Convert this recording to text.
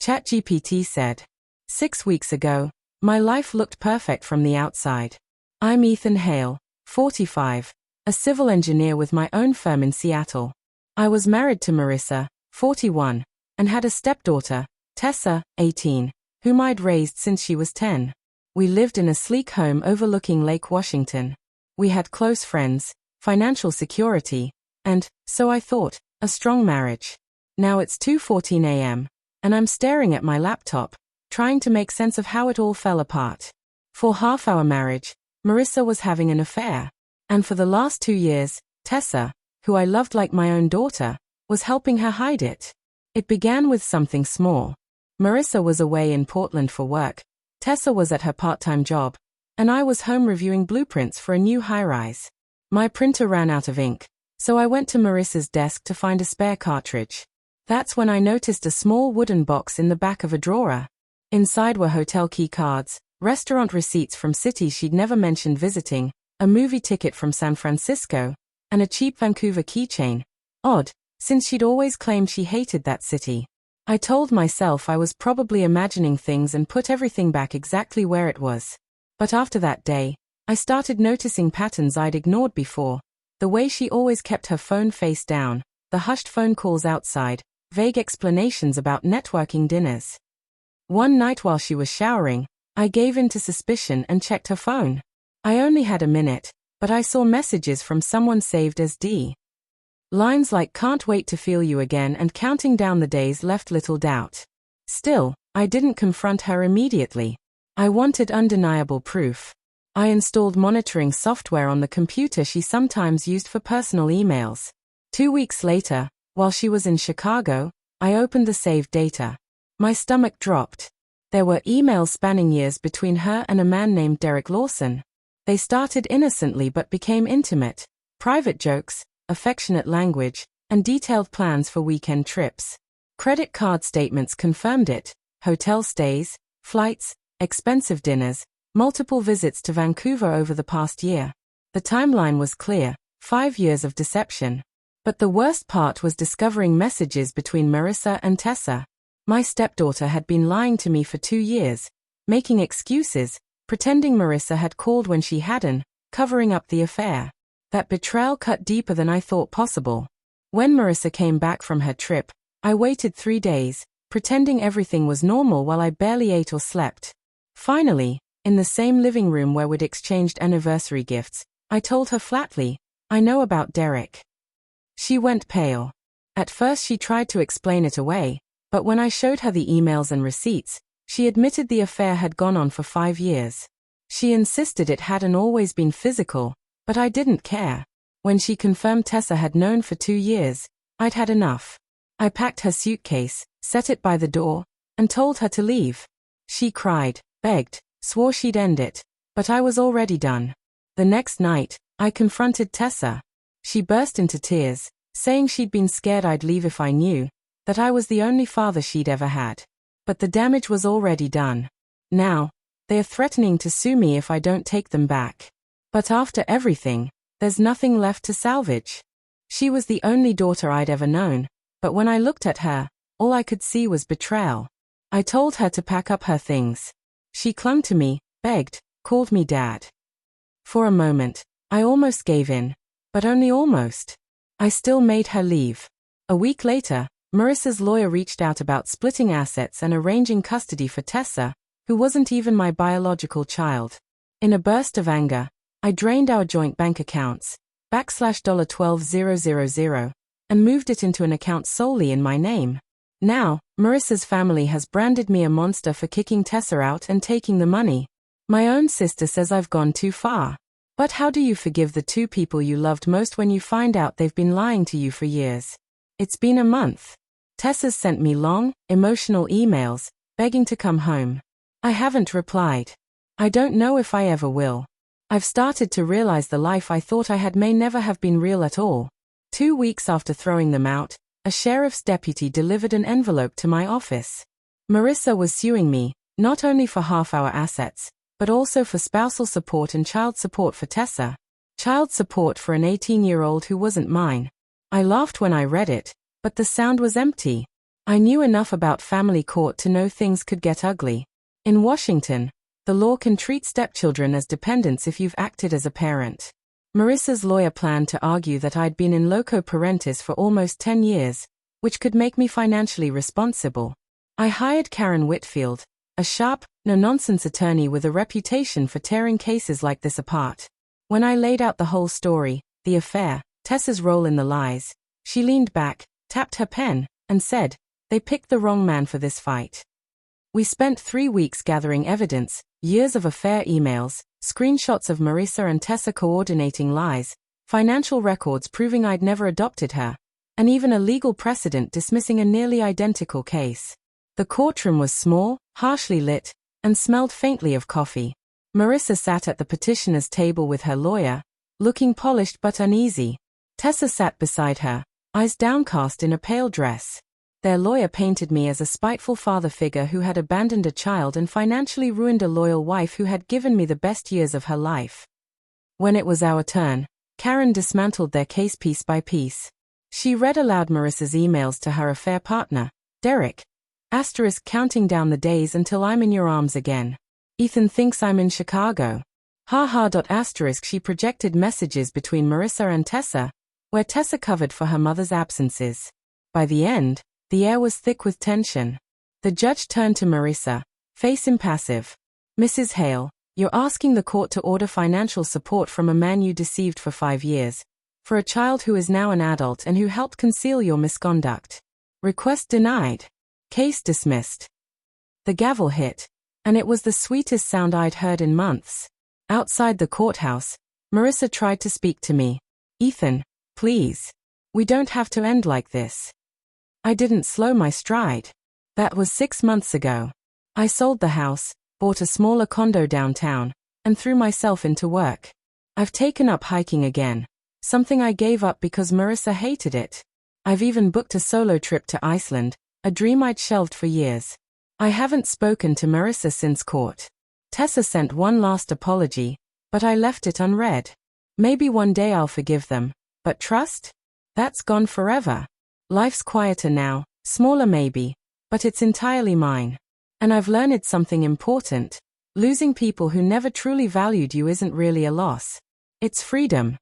ChatGPT said. 6 weeks ago, my life looked perfect from the outside. I'm Ethan Hale, 45, a civil engineer with my own firm in Seattle. I was married to Marissa, 41, and had a stepdaughter, Tessa, 18, whom I'd raised since she was 10. We lived in a sleek home overlooking Lake Washington. We had close friends, financial security, and, so I thought, a strong marriage. Now it's 2:14 a.m., and I'm staring at my laptop, trying to make sense of how it all fell apart. For half our marriage, Marissa was having an affair. And for the last 2 years, Tessa, who I loved like my own daughter, was helping her hide it. It began with something small. Marissa was away in Portland for work, Tessa was at her part-time job, and I was home reviewing blueprints for a new high-rise. My printer ran out of ink, so I went to Marissa's desk to find a spare cartridge. That's when I noticed a small wooden box in the back of a drawer. Inside were hotel key cards, restaurant receipts from cities she'd never mentioned visiting, a movie ticket from San Francisco, and a cheap Vancouver keychain. Odd, since she'd always claimed she hated that city. I told myself I was probably imagining things and put everything back exactly where it was. But after that day, I started noticing patterns I'd ignored before. The way she always kept her phone face down, the hushed phone calls outside, vague explanations about networking dinners. One night while she was showering, I gave in to suspicion and checked her phone. I only had a minute, but I saw messages from someone saved as D. Lines like "can't wait to feel you again" and counting down the days left little doubt. Still, I didn't confront her immediately. I wanted undeniable proof. I installed monitoring software on the computer she sometimes used for personal emails. 2 weeks later, while she was in Chicago, I opened the saved data. My stomach dropped. There were emails spanning years between her and a man named Derek Lawson. They started innocently but became intimate. Private jokes, affectionate language, and detailed plans for weekend trips. Credit card statements confirmed it. Hotel stays, flights, expensive dinners, multiple visits to Vancouver over the past year. The timeline was clear, 5 years of deception. But the worst part was discovering messages between Marissa and Tessa. My stepdaughter had been lying to me for 2 years, making excuses, pretending Marissa had called when she hadn't, covering up the affair. That betrayal cut deeper than I thought possible. When Marissa came back from her trip, I waited 3 days, pretending everything was normal while I barely ate or slept. Finally, in the same living room where we'd exchanged anniversary gifts, I told her flatly, "I know about Derek." She went pale. At first she tried to explain it away, but when I showed her the emails and receipts, she admitted the affair had gone on for 5 years. She insisted it hadn't always been physical, but I didn't care. When she confirmed Tessa had known for 2 years, I'd had enough. I packed her suitcase, set it by the door, and told her to leave. She cried, begged, swore she'd end it, but I was already done. The next night, I confronted Tessa. She burst into tears, saying she'd been scared I'd leave if I knew, that I was the only father she'd ever had. But the damage was already done. Now, they are threatening to sue me if I don't take them back. But after everything, there's nothing left to salvage. She was the only daughter I'd ever known, but when I looked at her, all I could see was betrayal. I told her to pack up her things. She clung to me, begged, called me dad. For a moment, I almost gave in, but only almost. I still made her leave. A week later, Marissa's lawyer reached out about splitting assets and arranging custody for Tessa, who wasn't even my biological child. In a burst of anger, I drained our joint bank accounts, $12,000, and moved it into an account solely in my name. Now, Marissa's family has branded me a monster for kicking Tessa out and taking the money. My own sister says I've gone too far. But how do you forgive the 2 people you loved most when you find out they've been lying to you for years? It's been a month. Tessa's sent me long, emotional emails, begging to come home. I haven't replied. I don't know if I ever will. I've started to realize the life I thought I had may never have been real at all. 2 weeks after throwing them out, a sheriff's deputy delivered an envelope to my office. Marissa was suing me, not only for half our assets, but also for spousal support and child support for Tessa. Child support for an 18-year-old who wasn't mine. I laughed when I read it, but the sound was empty. I knew enough about family court to know things could get ugly. In Washington, the law can treat stepchildren as dependents if you've acted as a parent. Marissa's lawyer planned to argue that I'd been in loco parentis for almost 10 years, which could make me financially responsible. I hired Karen Whitfield, a sharp, no-nonsense attorney with a reputation for tearing cases like this apart. When I laid out the whole story, the affair, Tessa's role in the lies, she leaned back, tapped her pen, and said, "They picked the wrong man for this fight." We spent 3 weeks gathering evidence, years of affair emails, screenshots of Marissa and Tessa coordinating lies, financial records proving I'd never adopted her, and even a legal precedent dismissing a nearly identical case. The courtroom was small, harshly lit, and smelled faintly of coffee. Marissa sat at the petitioner's table with her lawyer, looking polished but uneasy. Tessa sat beside her, eyes downcast in a pale dress. Their lawyer painted me as a spiteful father figure who had abandoned a child and financially ruined a loyal wife who had given me the best years of her life. When it was our turn, Karen dismantled their case piece by piece. She read aloud Marissa's emails to her affair partner, Derek. Counting down the days until I'm in your arms again. Ethan thinks I'm in Chicago. She projected messages between Marissa and Tessa, where Tessa covered for her mother's absences. By the end, the air was thick with tension. The judge turned to Marissa, face impassive. "Mrs. Hale, you're asking the court to order financial support from a man you deceived for 5 years, for a child who is now an adult and who helped conceal your misconduct. Request denied. Case dismissed." The gavel hit, and it was the sweetest sound I'd heard in months. Outside the courthouse, Marissa tried to speak to me. "Ethan, please. We don't have to end like this." I didn't slow my stride. That was 6 months ago. I sold the house, bought a smaller condo downtown, and threw myself into work. I've taken up hiking again, something I gave up because Marissa hated it. I've even booked a solo trip to Iceland, a dream I'd shelved for years. I haven't spoken to Marissa since court. Tessa sent one last apology, but I left it unread. Maybe one day I'll forgive them, but trust? That's gone forever. Life's quieter now, smaller maybe, but it's entirely mine. And I've learned something important. Losing people who never truly valued you isn't really a loss. It's freedom.